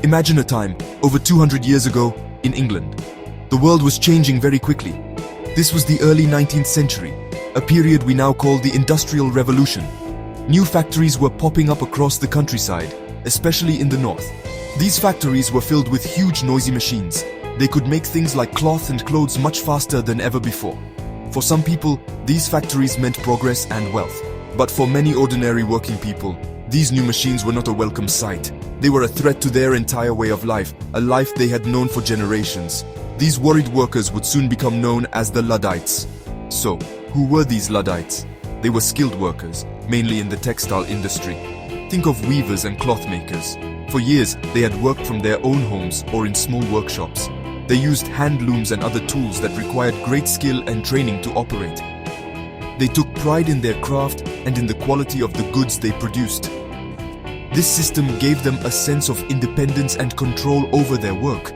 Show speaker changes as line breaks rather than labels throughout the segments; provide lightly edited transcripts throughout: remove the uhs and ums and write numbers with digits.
Imagine a time, over 200 years ago, in England. The world was changing very quickly. This was the early 19th century, a period we now call the Industrial Revolution. New factories were popping up across the countryside, especially in the north. These factories were filled with huge noisy machines. They could make things like cloth and clothes much faster than ever before. For some people, these factories meant progress and wealth. But for many ordinary working people, these new machines were not a welcome sight. They were a threat to their entire way of life, a life they had known for generations. These worried workers would soon become known as the Luddites. So, who were these Luddites? They were skilled workers, mainly in the textile industry. Think of weavers and cloth makers. For years, they had worked from their own homes or in small workshops. They used hand looms and other tools that required great skill and training to operate. They took pride in their craft and in the quality of the goods they produced. This system gave them a sense of independence and control over their work.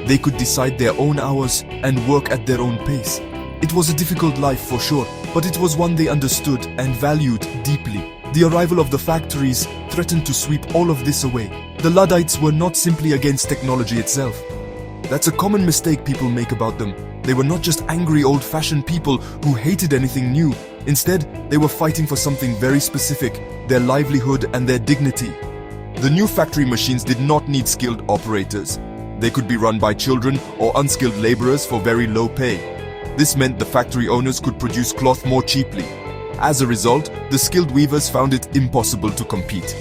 They could decide their own hours and work at their own pace. It was a difficult life for sure, but it was one they understood and valued deeply. The arrival of the factories threatened to sweep all of this away. The Luddites were not simply against technology itself. That's a common mistake people make about them. They were not just angry old-fashioned people who hated anything new. Instead, they were fighting for something very specific, their livelihood and their dignity. The new factory machines did not need skilled operators. They could be run by children or unskilled laborers for very low pay. This meant the factory owners could produce cloth more cheaply. As a result, the skilled weavers found it impossible to compete.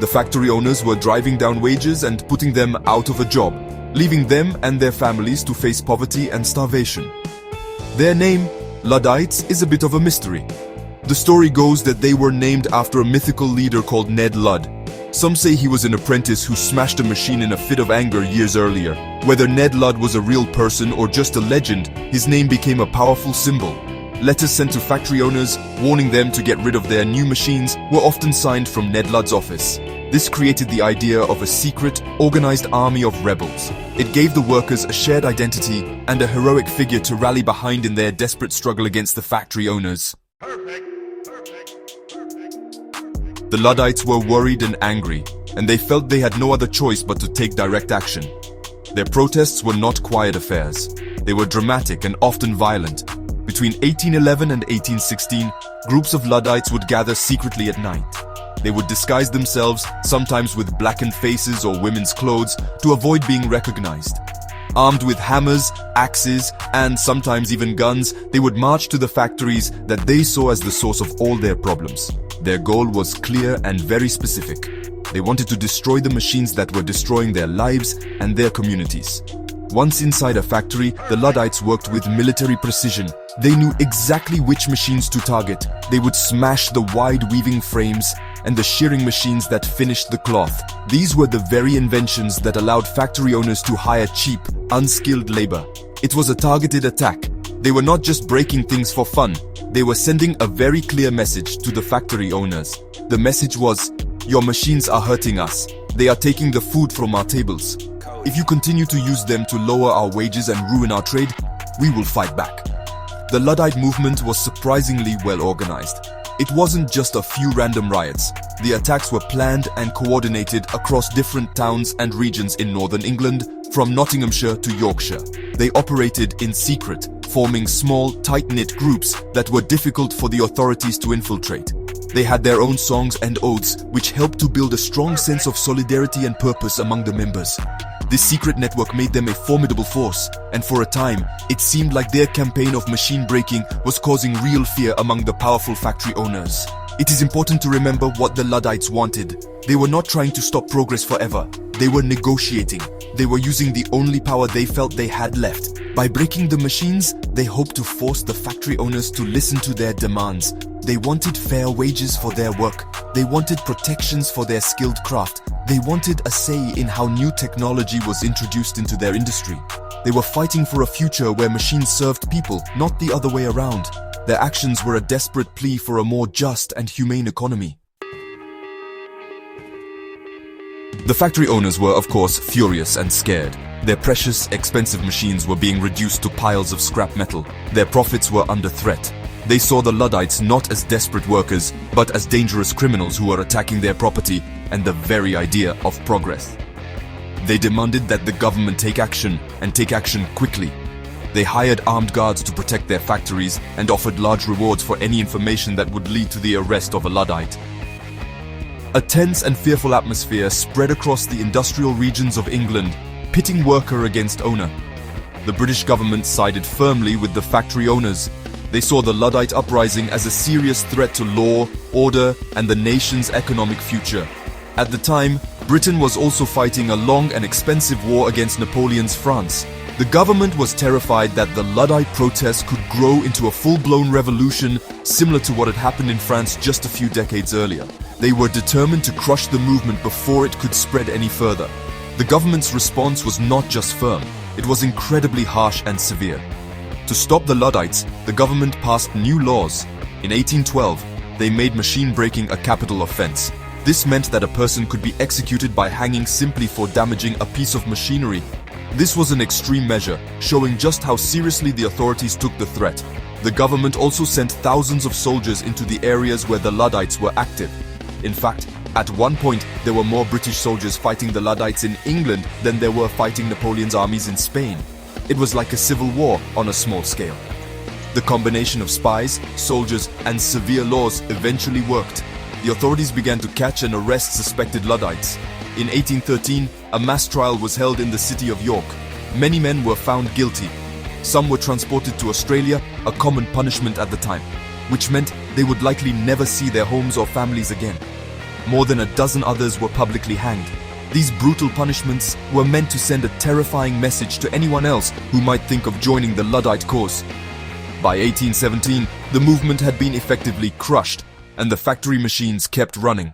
The factory owners were driving down wages and putting them out of a job, leaving them and their families to face poverty and starvation. Their name, Luddites, is a bit of a mystery. The story goes that they were named after a mythical leader called Ned Ludd. Some say he was an apprentice who smashed a machine in a fit of anger years earlier. Whether Ned Ludd was a real person or just a legend, his name became a powerful symbol. Letters sent to factory owners, warning them to get rid of their new machines, were often signed from Ned Ludd's office. This created the idea of a secret, organized army of rebels. It gave the workers a shared identity and a heroic figure to rally behind in their desperate struggle against the factory owners. The Luddites were worried and angry, and they felt they had no other choice but to take direct action. Their protests were not quiet affairs. They were dramatic and often violent. Between 1811 and 1816, groups of Luddites would gather secretly at night. They would disguise themselves, sometimes with blackened faces or women's clothes, to avoid being recognized. Armed with hammers, axes, and sometimes even guns, they would march to the factories that they saw as the source of all their problems. Their goal was clear and very specific. They wanted to destroy the machines that were destroying their lives and their communities. Once inside a factory, the Luddites worked with military precision. They knew exactly which machines to target. They would smash the wide weaving frames and the shearing machines that finished the cloth. These were the very inventions that allowed factory owners to hire cheap, unskilled labor. It was a targeted attack. They were not just breaking things for fun. They were sending a very clear message to the factory owners. The message was, "Your machines are hurting us. They are taking the food from our tables. If you continue to use them to lower our wages and ruin our trade, we will fight back." The Luddite movement was surprisingly well organized. It wasn't just a few random riots. The attacks were planned and coordinated across different towns and regions in northern England, from Nottinghamshire to Yorkshire. They operated in secret, forming small, tight-knit groups that were difficult for the authorities to infiltrate. They had their own songs and oaths, which helped to build a strong sense of solidarity and purpose among the members. This secret network made them a formidable force, and for a time, it seemed like their campaign of machine breaking was causing real fear among the powerful factory owners. It is important to remember what the Luddites wanted. They were not trying to stop progress forever. They were negotiating. They were using the only power they felt they had left. By breaking the machines, they hoped to force the factory owners to listen to their demands. They wanted fair wages for their work. They wanted protections for their skilled craft. They wanted a say in how new technology was introduced into their industry. They were fighting for a future where machines served people, not the other way around. Their actions were a desperate plea for a more just and humane economy. The factory owners were, of course, furious and scared. Their precious, expensive machines were being reduced to piles of scrap metal. Their profits were under threat. They saw the Luddites not as desperate workers, but as dangerous criminals who were attacking their property and the very idea of progress. They demanded that the government take action, and take action quickly. They hired armed guards to protect their factories and offered large rewards for any information that would lead to the arrest of a Luddite. A tense and fearful atmosphere spread across the industrial regions of England, pitting worker against owner. The British government sided firmly with the factory owners. They saw the Luddite uprising as a serious threat to law, order, and the nation's economic future. At the time, Britain was also fighting a long and expensive war against Napoleon's France. The government was terrified that the Luddite protests could grow into a full-blown revolution similar to what had happened in France just a few decades earlier. They were determined to crush the movement before it could spread any further. The government's response was not just firm, it was incredibly harsh and severe. To stop the Luddites, the government passed new laws. In 1812, they made machine breaking a capital offense. This meant that a person could be executed by hanging simply for damaging a piece of machinery. This was an extreme measure, showing just how seriously the authorities took the threat. The government also sent thousands of soldiers into the areas where the Luddites were active. In fact, at one point, there were more British soldiers fighting the Luddites in England than there were fighting Napoleon's armies in Spain. It was like a civil war on a small scale. The combination of spies, soldiers, and severe laws eventually worked. The authorities began to catch and arrest suspected Luddites. In 1813, a mass trial was held in the city of York. Many men were found guilty. Some were transported to Australia, a common punishment at the time, which meant they would likely never see their homes or families again. More than a dozen others were publicly hanged. These brutal punishments were meant to send a terrifying message to anyone else who might think of joining the Luddite cause. By 1817, the movement had been effectively crushed, and the factory machines kept running.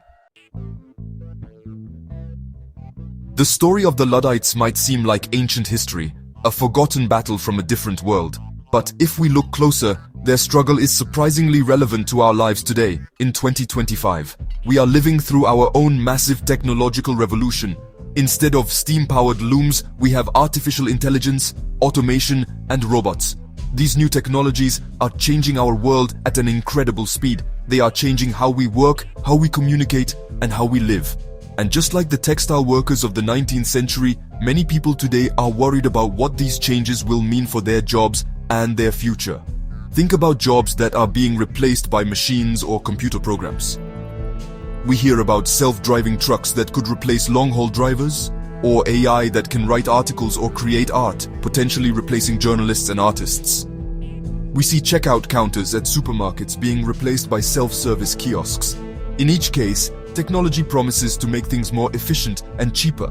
The story of the Luddites might seem like ancient history, a forgotten battle from a different world. But if we look closer, their struggle is surprisingly relevant to our lives today, in 2025. We are living through our own massive technological revolution. Instead of steam-powered looms, we have artificial intelligence, automation, and robots. These new technologies are changing our world at an incredible speed. They are changing how we work, how we communicate, and how we live. And just like the textile workers of the 19th century, many people today are worried about what these changes will mean for their jobs and their future. Think about jobs that are being replaced by machines or computer programs. We hear about self-driving trucks that could replace long-haul drivers, or AI that can write articles or create art, potentially replacing journalists and artists. We see checkout counters at supermarkets being replaced by self-service kiosks. In each case, technology promises to make things more efficient and cheaper.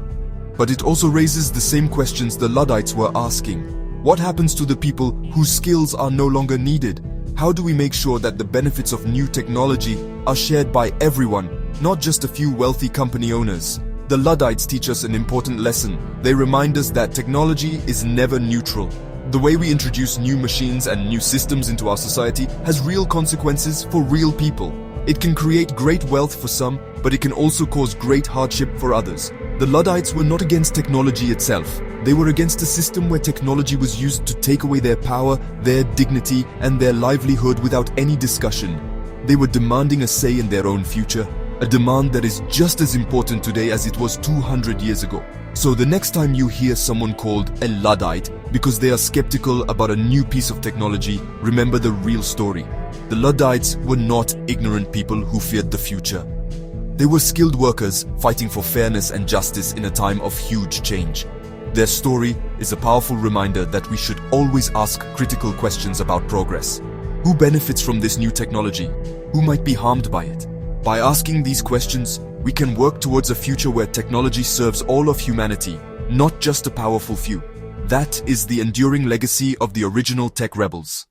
But it also raises the same questions the Luddites were asking. What happens to the people whose skills are no longer needed? How do we make sure that the benefits of new technology are shared by everyone, not just a few wealthy company owners? The Luddites teach us an important lesson. They remind us that technology is never neutral. The way we introduce new machines and new systems into our society has real consequences for real people. It can create great wealth for some, but it can also cause great hardship for others. The Luddites were not against technology itself. They were against a system where technology was used to take away their power, their dignity, and their livelihood without any discussion. They were demanding a say in their own future, a demand that is just as important today as it was 200 years ago. So the next time you hear someone called a Luddite because they are skeptical about a new piece of technology, remember the real story. The Luddites were not ignorant people who feared the future. They were skilled workers fighting for fairness and justice in a time of huge change. Their story is a powerful reminder that we should always ask critical questions about progress. Who benefits from this new technology? Who might be harmed by it? By asking these questions, we can work towards a future where technology serves all of humanity, not just a powerful few. That is the enduring legacy of the original tech rebels.